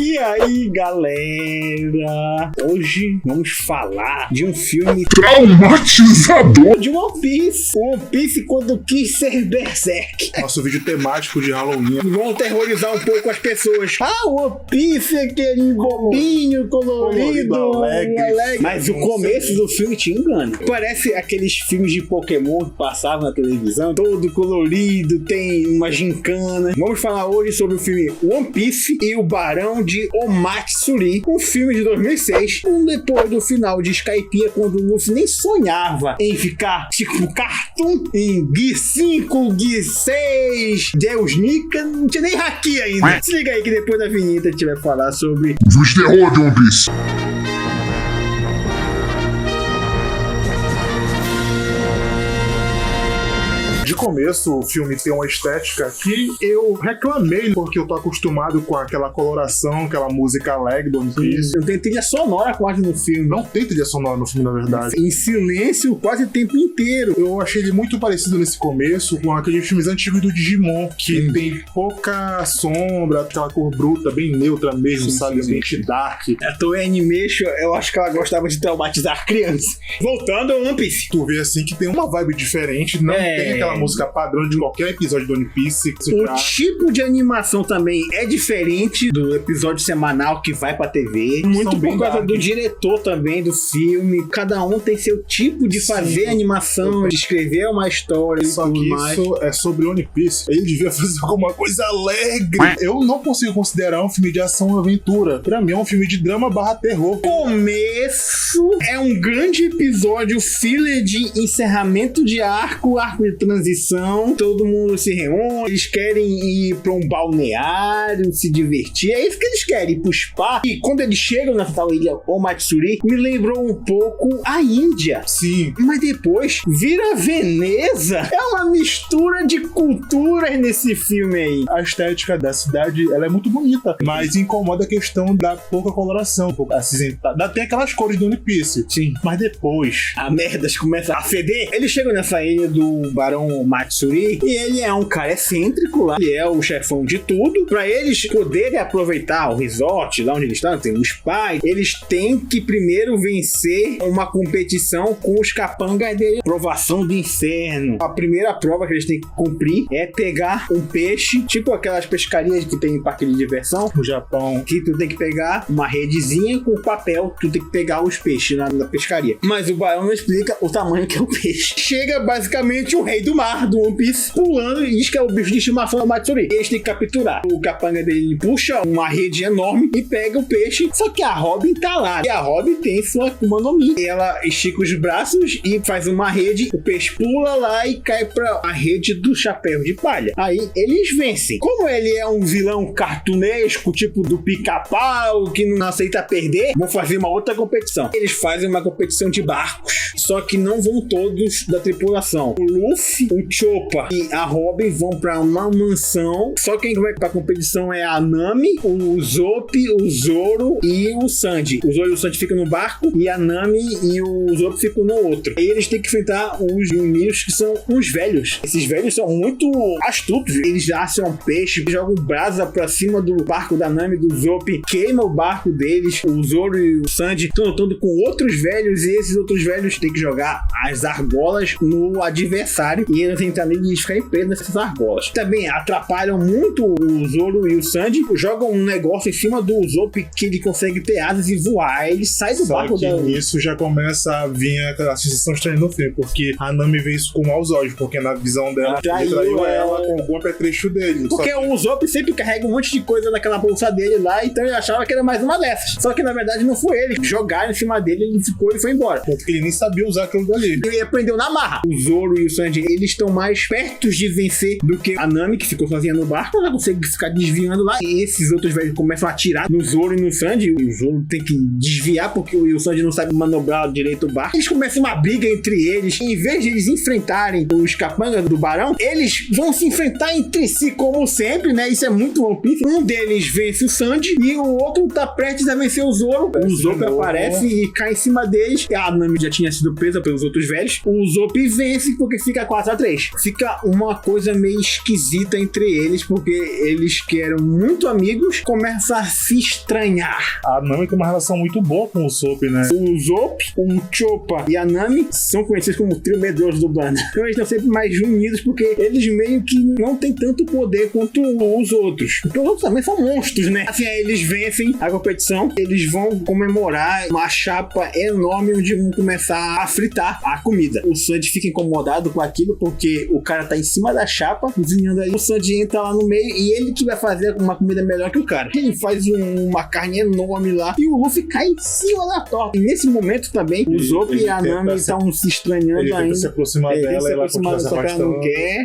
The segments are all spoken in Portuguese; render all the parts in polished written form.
E aí, galera? Hoje vamos falar de um filme traumatizador de One Piece. One Piece quando quis ser Berserk. Nosso vídeo temático de Halloween. Vão terrorizar um pouco as pessoas. One Piece é aquele bobinho, colorido, alegre. Mas o começo do filme te engana. Parece aqueles filmes de Pokémon que passavam na televisão, todo colorido, tem uma gincana. Vamos falar hoje sobre o filme One Piece e o Barão de Omatsuri, um filme de 2006, depois do final de Skypiea, quando o Luffy nem sonhava em ficar tipo Cartoon em Gear 5, Gear 6, Deus Nika, não tinha nem Haki ainda. Se liga aí que depois da vinheta a gente vai falar sobre os terror de One Piece. De começo, o filme tem uma estética que eu reclamei, porque eu tô acostumado com aquela coloração, aquela música alegre do One Piece. Não tem trilha sonora quase no filme. Não tem trilha sonora no filme, na verdade. Em silêncio quase o tempo inteiro. Eu achei ele muito parecido nesse começo com aqueles filmes antigos do Digimon, que tem pouca sombra, aquela cor bruta, bem neutra mesmo, sabe? Ambiente dark. A Toei Animation, eu acho que ela gostava de traumatizar crianças. Voltando ao One Piece. Tu vê assim que tem uma vibe diferente, não tem aquela música padrão de qualquer episódio do One Piece. O tipo de animação também é diferente do episódio semanal que vai pra TV. Muito por causa do diretor também do filme. Cada um tem seu tipo de fazer animação, de escrever uma história e tudo mais. Isso é sobre One Piece. Ele devia fazer alguma coisa alegre. Eu não consigo considerar um filme de ação ou aventura. Pra mim é um filme de drama / terror. Começo é um grande episódio filler de encerramento de arco de transição. Todo mundo se reúne, eles querem ir pra um balneário, se divertir. É isso que eles querem, ir pro spa. E quando eles chegam nessa tal ilha Omatsuri, me lembrou um pouco a Índia. Sim. Mas depois vira Veneza. É uma mistura de culturas nesse filme aí. A estética da cidade, ela é muito bonita, mas incomoda a questão da pouca coloração, pouco acinzentada. Tem aquelas cores do One Piece. Sim. Mas depois a merda começa a feder. Eles chegam nessa ilha do Barão Matsuri e ele é um cara excêntrico lá. Ele é o chefão de tudo. Pra eles poderem aproveitar o resort lá onde eles estão, tem um spa, eles têm que primeiro vencer uma competição com os capangas dele. Provação do inferno. A primeira prova que eles têm que cumprir é pegar um peixe, tipo aquelas pescarias que tem em parque de diversão no Japão, que tu tem que pegar uma redezinha com papel, tu tem que pegar os peixes na pescaria. Mas o Barão não explica o tamanho que é o peixe. Chega basicamente o rei do mar do One Piece pulando e diz que é o bicho de estimação da Matsuri. Eles têm que capturar. O capanga dele puxa uma rede enorme e pega o peixe, só que a Robin tá lá. E a Robin tem sua Akuma no Mi. Ela estica os braços e faz uma rede, o peixe pula lá e cai pra a rede do chapéu de palha. Aí eles vencem. Como ele é um vilão cartunesco, tipo do Pica-Pau, que não aceita perder, vão fazer uma outra competição. Eles fazem uma competição de barcos, só que não vão todos da tripulação. O Luffy, o Chopper e a Robin vão pra uma mansão. Só quem vai pra competição é a Nami, o Usopp, o Zoro e o Sanji. O Zoro e o Sanji ficam no barco e a Nami e o Usopp ficam no outro. Aí eles têm que enfrentar os inimigos que são uns velhos. Esses velhos são muito astutos. Eles assam peixe, jogam brasa pra cima do barco da Nami e do Usopp, queima o barco deles. O Zoro e o Sanji estão lutando com outros velhos e esses outros velhos têm que jogar as argolas no adversário e eles entram nele e eles ficarem presos nessas argolas. Também atrapalham muito o Zoro e o Sanji, jogam um negócio em cima do Usopp que ele consegue ter asas e voar. Aí ele sai do barco da... Isso já começa a vir a sensação estranha no filme, porque a Nami vê isso com maus olhos, porque na visão dela ele traiu ela com algum apetrecho dele. Porque o Usopp sempre carrega um monte de coisa naquela bolsa dele lá, então ele achava que era mais uma dessas. Só que na verdade não foi ele. Jogaram em cima dele, ele ficou e foi embora. Porque ele nem sabia usar aquilo dali. Ele aprendeu na marra. O Zoro e o Sanji, eles estão mais perto de vencer do que a Nami, que ficou sozinha no barco. Ela consegue ficar desviando lá. E esses outros velhos começam a atirar no Zoro e no Sanji. O Zoro tem que desviar porque o Sanji não sabe manobrar direito o barco. Eles começam uma briga entre eles. Em vez de eles enfrentarem os capangas do Barão, eles vão se enfrentar entre si como sempre, né? Isso é muito One Piece. Um deles vence o Sanji e o outro tá prestes a vencer o Zoro. O Zoro aparece e cai em cima deles. A Nami já tinha sido presa pelos outros velhos. O Usopp vence porque fica 4-3. Fica uma coisa meio esquisita entre eles, porque eles que eram muito amigos começam a se estranhar. A Nami tem uma relação muito boa com o Usopp, né? O Usopp, o Chopper e a Nami são conhecidos como o trio medroso do bando. Então eles estão sempre mais unidos porque eles meio que não têm tanto poder quanto os outros. Porque os outros também são monstros, né? Assim, aí eles vencem a competição, eles vão comemorar uma chapa enorme onde vão começar a fritar a comida. O Sanji fica incomodado com aquilo porque o cara tá em cima da chapa, cozinhando ali. O Sanji entra lá no meio e ele que vai fazer uma comida melhor que o cara. Ele faz uma carne enorme lá e o Luffy cai em cima da torta. E nesse momento também, o Zop e a Nami estão se estranhando ele ainda. Se aproximar dela, ela continua se afastando.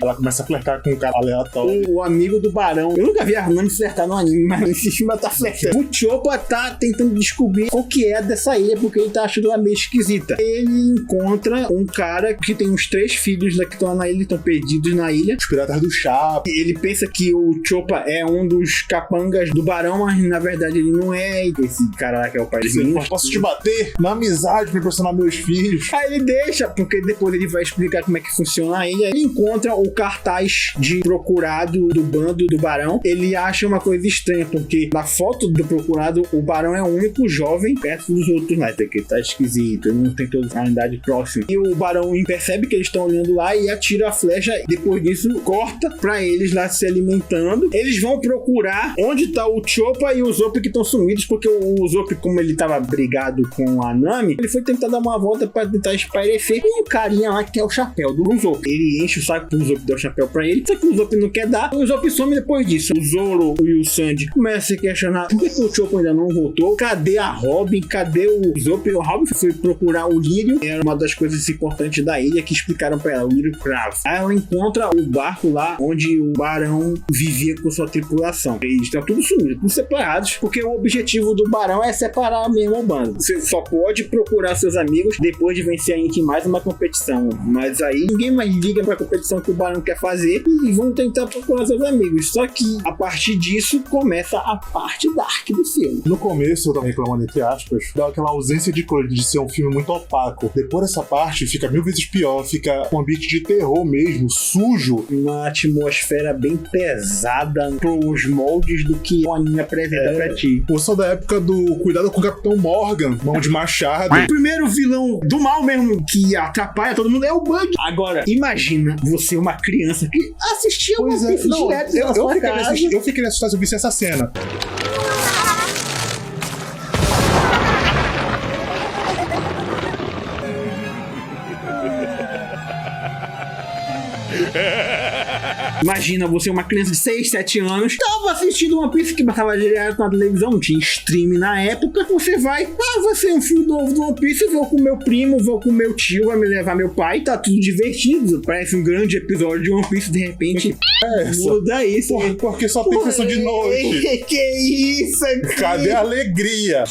Ela começa a flertar com um cara aleatório. O amigo do Barão. Eu nunca vi a Nami flertar no anime, mas nesse filme ela tá flertando. O Chopper tá tentando descobrir o que é dessa ilha, porque ele tá achando ela meio esquisita. Ele encontra um cara que tem uns 3 filhos que estão na ilha, estão perdidos na ilha. Os piratas do Chapa. Ele pensa que o Chopper é um dos capangas do Barão, mas na verdade ele não é. Esse cara lá que é o pai dele. Posso te bater na amizade pra impressionar meus filhos. Aí ele deixa, porque depois ele vai explicar como é que funciona a ilha. Ele encontra o cartaz de procurado do bando do Barão. Ele acha uma coisa estranha, porque na foto do procurado, o Barão é o único jovem perto dos outros lá. Que tá esquisito, ele não tem toda a unidade próxima. E o Barão percebe que eles estão olhando lá e atira a flecha. Depois disso, corta pra eles lá se alimentando. Eles vão procurar onde tá o Chopper e o Zop que estão sumidos, porque o Zop, como ele tava brigado com a Nami, ele foi tentar dar uma volta pra tentar espairecer. E um carinha lá que é o chapéu do Zop. Ele enche o saco pro Zop dar o chapéu pra ele, só que o Zop não quer dar. O Zop some depois disso. O Zoro e o Sanji começam a se questionar por que o Chopper ainda não voltou. Cadê a Robin? Cadê o Zop? O Robin foi procurar o Lírio. Era uma das coisas importantes da ilha que explicaram pra ela, o Lírio Cravo. Aí ela encontra o barco lá onde o Barão vivia com sua tripulação. Eles estão tudo sumidos, tudo separados, porque o objetivo do Barão é separar mesmo o bando. Você só pode procurar seus amigos depois de vencer em mais uma competição. Mas aí ninguém mais liga pra competição que o Barão quer fazer e vão tentar procurar seus amigos. Só que a partir disso começa a parte dark do filme. No começo, eu tava reclamando entre aspas, dá aquela ausência de cor de ser um filme muito opaco. Depois dessa parte fica 1000 vezes pior, fica um ambiente de terror mesmo, sujo. Uma atmosfera bem pesada pros moldes do que o anime apresenta pra ti. Eu sou da época do Cuidado com o Capitão Morgan, mão de machado. O primeiro vilão do mal mesmo que atrapalha todo mundo é o Bug. Agora, imagina você, uma criança que assistia One Piece direto na sua casa. Eu fiquei assustado se eu visse essa cena. Imagina você, uma criança de 6, 7 anos, tava assistindo One Piece que passava direto na televisão, não tinha stream na época. Você vai ser um filme novo do One Piece, vou com meu primo, vou com meu tio, vai me levar meu pai, tá tudo divertido. Parece um grande episódio de One Piece, de repente muda isso. Porque só tem sessão de noite. Que isso aqui? Cadê a alegria?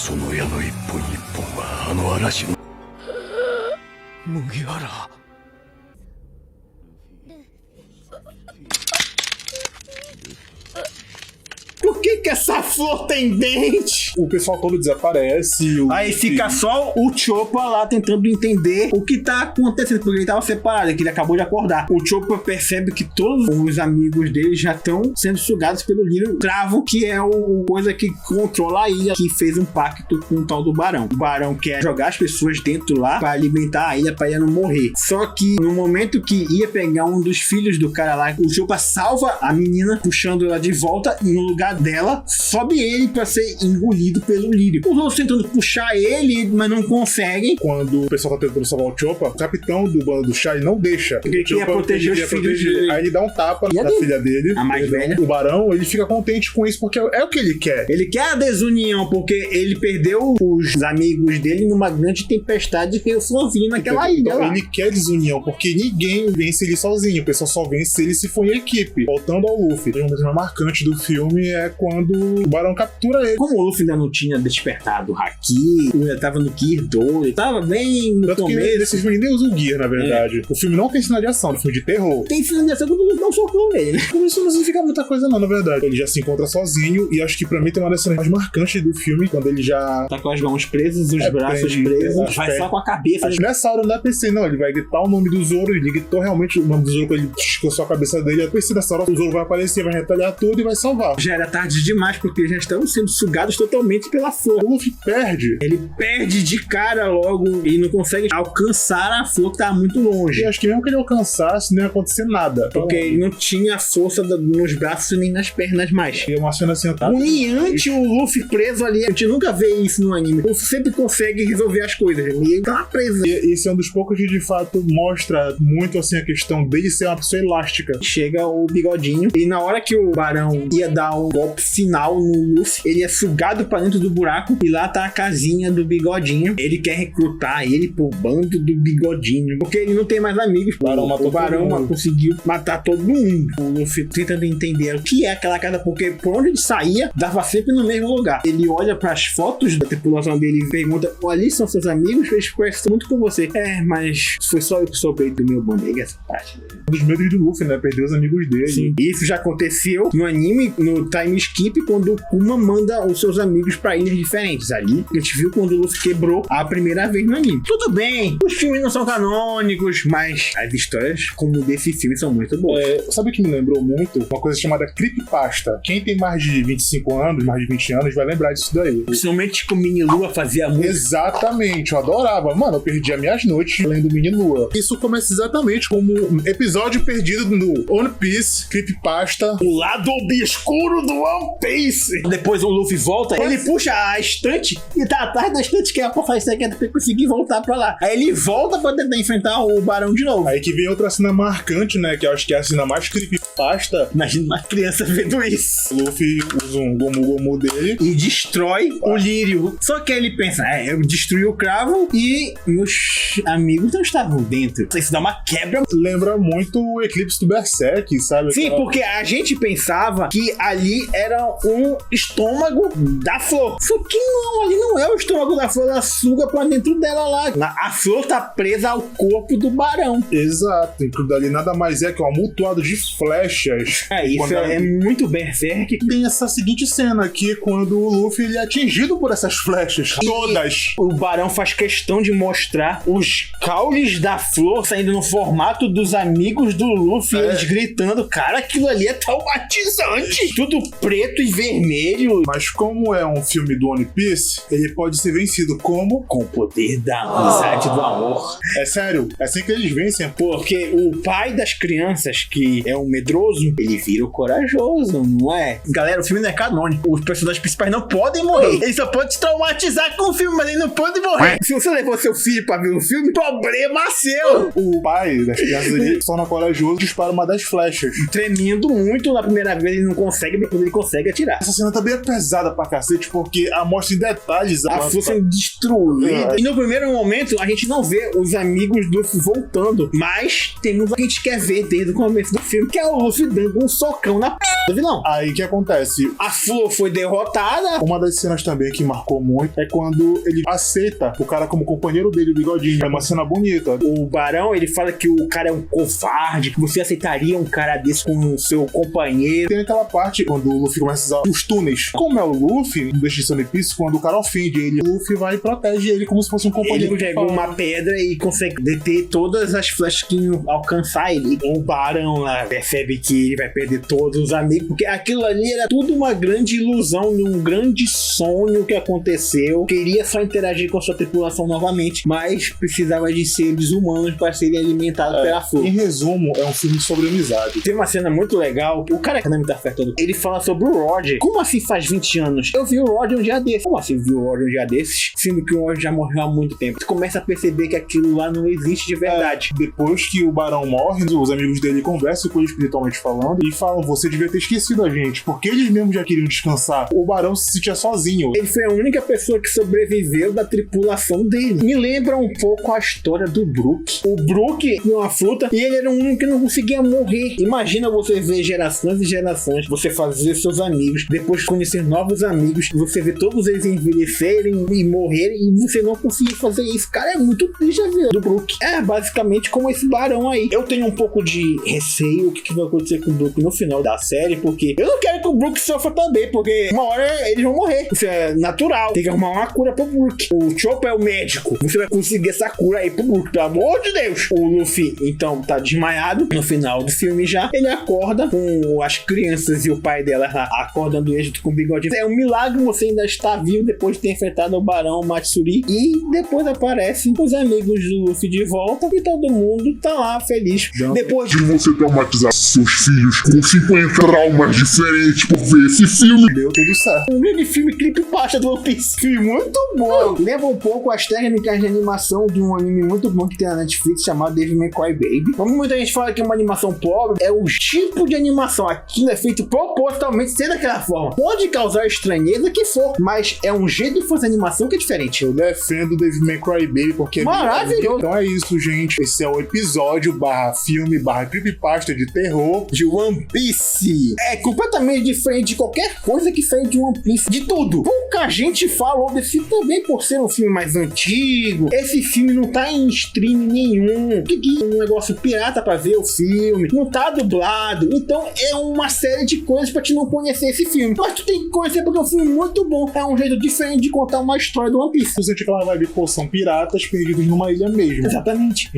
Por que essa flor tem dente? O pessoal todo desaparece. Aí fica só o Chopper lá tentando entender o que tá acontecendo, porque ele tava separado, que ele acabou de acordar. O Chopper percebe que todos os amigos dele já estão sendo sugados pelo Lírio Cravo, que é o coisa que controla a ilha, que fez um pacto com o tal do Barão. O Barão quer jogar as pessoas dentro lá pra alimentar a ilha, pra ilha não morrer. Só que no momento que ia pegar um dos filhos do cara lá, o Chopper salva a menina, puxando ela de volta, e no lugar dela, sobe ele pra ser engolido pelo Lírio. Os outros tentando puxar ele, mas não conseguem. Quando o pessoal tá tentando salvar o Chopper, o capitão do bando do Chai não deixa. Ele queria proteger os filhos dele. Aí ele dá um tapa na filha dele. A mais velha. O Barão, ele fica contente com isso, porque é o que ele quer. Ele quer a desunião, porque ele perdeu os amigos dele numa grande tempestade que eu sozinho naquela ilha lá. Ele quer desunião, porque ninguém vence ele sozinho. O pessoal só vence ele se for em equipe. Voltando ao Luffy, o momento mais marcante do filme é quando quando o Barão captura ele. Como o Luffy ainda não tinha despertado o Haki, ainda tava no Gear 2, ele tava bem no Tanto começo. que nesse filme nem usa o Gear, na verdade. O filme não tem cena de ação, é um filme de terror. Tem cena de ação quando o Luffy dá um socão nele, né? Como isso não significa muita coisa não, na verdade. Ele já se encontra sozinho e acho que pra mim tem uma das cenas mais marcantes do filme, quando ele já... Tá com as mãos presas, os braços presos, vai só com a cabeça. Acho que nessa hora eu não pensei, não, ele vai gritar o nome do Zoro, ele gritou realmente o nome do Zoro quando ele escocou a cabeça dele. Eu pensei nessa hora o Zoro vai aparecer, vai retalhar tudo e vai salvar. Já era tarde demais, porque já estão sendo sugados totalmente pela flor. O Luffy perde. Ele perde de cara logo e não consegue alcançar a flor que tá muito longe. E acho que mesmo que ele alcançasse, não ia acontecer nada. Porque ele não tinha força nos braços nem nas pernas mais. E uma cena assim, tá? Humilhante o Luffy preso ali. A gente nunca vê isso no anime. O Luffy sempre consegue resolver as coisas. E ele tá lá preso. E esse é um dos poucos que de fato mostra muito assim a questão dele ser uma pessoa elástica. Chega o bigodinho e na hora que o Barão ia dar um golpe final no Luffy, ele é sugado pra dentro do buraco e lá tá a casinha do bigodinho. Ele quer recrutar ele pro bando do bigodinho, porque ele não tem mais amigos. O Barão conseguiu matar todo mundo. O Luffy tentando entender o que é aquela casa, porque por onde ele saía, dava sempre no mesmo lugar. Ele olha pras fotos da tripulação dele e pergunta: ali são seus amigos? Eles conversam muito com você. Mas foi só eu que soube do meu bando. Essa parte. Um dos medos do Luffy, né? Perder os amigos dele. Sim. Isso já aconteceu no anime, no time skip, quando o Kuma manda os seus amigos pra ilhas diferentes. Ali, a gente viu quando o Luffy quebrou a primeira vez no anime. Tudo bem, os filmes não são canônicos, mas as histórias, como desse filme, são muito boas. Sabe o que me lembrou muito? Uma coisa chamada creepypasta. Quem tem mais de 25 anos, mais de 20 anos, vai lembrar disso daí. Principalmente que o Mini Lua fazia muito. Exatamente, eu adorava. Mano, eu perdia minhas noites lendo Mini Lua. Isso começa exatamente como um episódio perdido no One Piece, creepypasta. O lado obscuro do One Piece. Depois o Luffy volta, ele puxa a estante e tá atrás da estante que é a porcaria secreta pra conseguir voltar pra lá. Aí ele volta pra tentar enfrentar o Barão de novo. Aí que vem outra cena marcante, né? Que eu acho que é a cena mais creepypasta. Imagina uma criança vendo isso. O Luffy usa um Gomu dele E destrói o lírio. Só que aí ele pensa, eu destruí o cravo e meus amigos não estavam dentro. Isso dá uma quebra. Lembra muito o eclipse do Berserk, sabe? Sim, porque a gente pensava que ali era um estômago da flor. Só que não, ali não é o estômago da flor, ela suga pra dentro dela lá. A flor tá presa ao corpo do Barão. Exato, e tudo ali nada mais é que um amontoado de flechas. Isso é muito Berserk. Tem essa seguinte cena aqui, quando o Luffy ele é atingido por essas flechas. Todas. O Barão faz questão de mostrar os caules da flor saindo no formato dos amigos do Luffy, eles gritando. Cara, aquilo ali é traumatizante. Tudo preto e vermelho. Mas como é um filme do One Piece, ele pode ser vencido como? Com o poder da amizade, do amor. É sério, é assim que eles vencem. Porque o pai das crianças, que é um medroso, ele vira o corajoso, não é? Galera, o filme não é canônico. Os personagens principais não podem morrer. Eles só podem se traumatizar com o filme, mas eles não podem morrer. Se você levou seu filho pra ver o filme, problema seu. O pai das crianças ele se torna corajoso e dispara uma das flechas. Tremendo muito na primeira vez, ele não consegue, depois ele consegue atirar. Essa cena também é pesada pra cacete, porque mostra em detalhes a flor sendo destruída. E no primeiro momento, a gente não vê os amigos do Luffy voltando, mas temos o que a gente quer ver desde o começo do filme, que é o Luffy dando um socão na p do vilão. Aí o que acontece? A flor foi derrotada. Uma das cenas também que marcou muito é quando ele aceita o cara como companheiro dele, o bigodinho. É uma cena bonita. O Barão, ele fala que o cara é um covarde, que você aceitaria um cara desse como seu companheiro. Tem aquela parte quando o Luffy começa a usar os túneis. Como é o Luffy, no Deixa de One Piece, quando o cara ofende ele, o Luffy vai e protege ele como se fosse um companheiro. Ele pegou uma pedra e consegue deter todas as flechas que iam alcançar ele. O Barão lá percebe que ele vai perder todos os amigos, porque aquilo ali era tudo uma grande ilusão, um grande sonho que aconteceu. Queria só interagir com a sua tripulação novamente, mas precisava de seres humanos para serem alimentados pela flor. Em resumo, é um filme sobre amizade. Tem uma cena muito legal. O cara que não me tá afetando, ele fala sobre o Roger. Como assim faz 20 anos? Eu vi o Roger um dia desses. Como assim viu o Roger um dia desses? Sendo que o Roger já morreu há muito tempo. Você começa a perceber que aquilo lá não existe de verdade. Depois que o Barão morre, os amigos dele conversam com ele espiritualmente falando e falam: você devia ter esquecido a gente, porque eles mesmos já queriam descansar. O Barão se sentia sozinho. Ele foi a única pessoa que sobreviveu da tripulação dele. Me lembra um pouco a história do Brook. O Brook tinha uma fruta e ele era o único que não conseguia morrer. Imagina você ver gerações e gerações, você fazer seus amigos, depois conhecer novos amigos, você ver todos eles envelhecerem e morrerem e você não conseguir fazer isso. Cara, é muito triste a vida do Brook. É basicamente como esse Barão aí. Eu tenho um pouco de receio o que vai acontecer com o Brook no final da série, porque eu não quero que o Brook sofra também, porque uma hora eles vão morrer. Isso é natural. Tem que arrumar uma cura pro Brook. O Chopper é o médico. Você vai conseguir essa cura aí pro Brook, pelo amor de Deus. O Luffy, então, tá desmaiado no final do filme já. Ele acorda com as crianças e o pai dela acordando ele junto com o bigodinho. É um milagre você ainda estar vivo depois de ter enfrentado o Barão Matsuri. E depois aparecem os amigos do Luffy de volta e todo mundo tá lá feliz. Depois de você traumatizar seus filhos com 50 traumas diferentes por ver esse filme, deu tudo certo. Um mini filme creepypasta do One Piece. Filme muito bom. Lembra um pouco as técnicas de animação de um anime muito bom que tem na Netflix chamado Devil Cry Baby. Como muita gente fala que é uma animação pobre, é o tipo de animação. Aquilo é feito propositalmente ser daquela forma. Pode causar estranheza que for, mas é um jeito de fazer animação que é diferente. Eu defendo Devil May Cry Baby porque maravilhoso. Então é isso, gente. Esse é o episódio /filme /creepypasta de terror de One Piece. É completamente diferente de qualquer coisa que saiu de One Piece. De tudo. Pouca gente falou desse filme também por ser um filme mais antigo. Esse filme não tá em stream nenhum. Um negócio pirata pra ver o filme. Não tá dublado. Então é uma série de coisas pra te não conhecer esse filme. Mas tu tem que conhecer porque é um filme muito bom. É um jeito diferente de contar uma história do One Piece. Você sente aquela vibe, pô, são piratas perdidos numa ilha mesmo. Exatamente.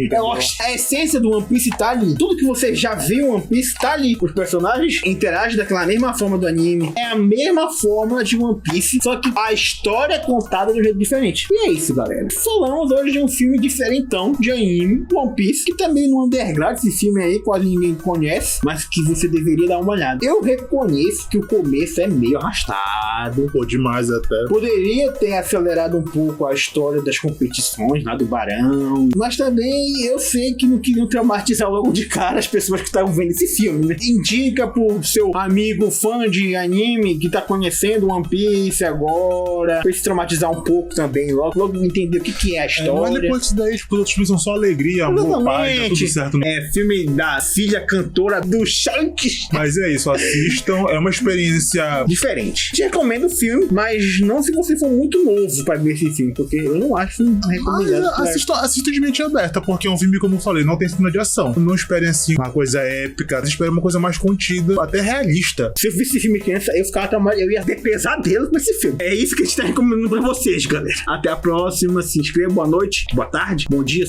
A essência do One Piece tá ali. Tudo que você já viu One Piece tá ali. Os personagens interagem daquela mesma forma do anime. É a mesma fórmula de One Piece, só que a história é contada de um jeito diferente. E é isso, galera. Falamos hoje de um filme diferentão de anime, One Piece, que também no underground, esse filme aí quase ninguém conhece, mas que você deveria dar uma olhada. Eu reconheço que o começo é meio arrastado. Pô, demais até. Poderia ter acelerado um pouco a história das competições lá do Barão, mas também eu sei que não queriam traumatizar logo de cara as pessoas que estavam vendo esse filme, né? Indica pro seu amigo fã de anime que tá conhecendo One Piece agora, pra se traumatizar um pouco também, logo entender o que é a história. Mas depois disso daí, tipo, os outros filmes são só alegria, amor, paz, tá tudo certo. É filme da filha cantora do Shanks. Mas é isso, assistam, é uma experiência diferente. Te recomendo o filme, mas não se você for muito novo pra ver esse filme, porque eu não acho recomendado. Assista de mente aberta, porque é um filme, como eu falei, não tem cena de ação. Não esperem assim uma coisa épica, esperem uma coisa mais contida, até realista. Se eu visse esse filme criança, eu ia ter pesadelo com esse filme. É isso que a gente tá recomendando pra vocês, galera. Até a próxima, se inscreva, boa noite, boa tarde, bom dia.